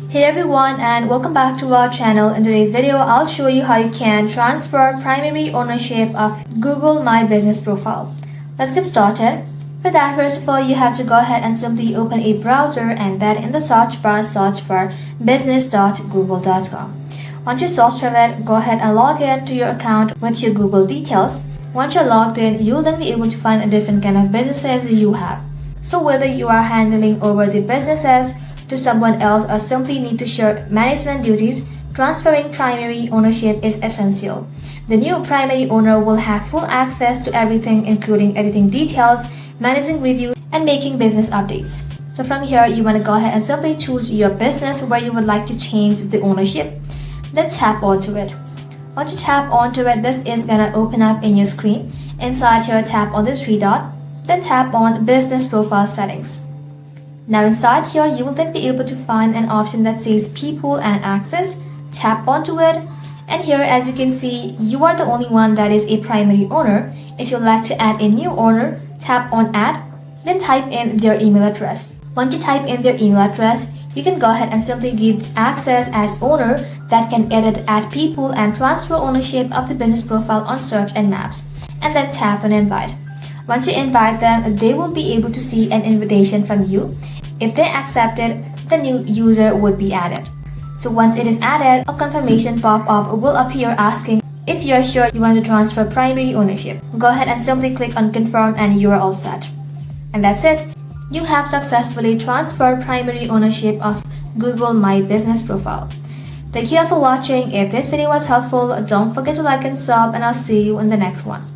Hey everyone, and welcome back to our channel. In today's video, I'll show you how you can transfer primary ownership of Google My Business profile. Let's get started. For that, first of all, you have to go ahead and simply open a browser and then in the search bar search for business.google.com. Once you search for it, go ahead and log in to your account with your Google details. Once you're logged in, you'll then be able to find a different kind of businesses you have. So whether you are handling over the businesses to someone else or simply need to share management duties, transferring primary ownership is essential. The new primary owner will have full access to everything, including editing details, managing reviews, and making business updates. So from here, you want to go ahead and simply choose your business where you would like to change the ownership. Then tap onto it. Once you tap onto it, this is gonna open up in your screen. Inside here, tap on the three dot, then tap on Business Profile Settings. Now inside here, you will then be able to find an option that says People and Access. Tap onto it. And here, as you can see, you are the only one that is a primary owner. If you'd like to add a new owner, tap on Add, then type in their email address. Once you type in their email address, you can go ahead and simply give access as owner that can edit, add people, and transfer ownership of the business profile on search and maps. And then tap on Invite. Once you invite them, they will be able to see an invitation from you. If they accept it, the new user would be added. So once it is added, a confirmation pop-up will appear asking if you are sure you want to transfer primary ownership. Go ahead and simply click on confirm and you are all set. And that's it. You have successfully transferred primary ownership of Google My Business profile. Thank you all for watching. If this video was helpful, don't forget to like and sub, and I'll see you in the next one.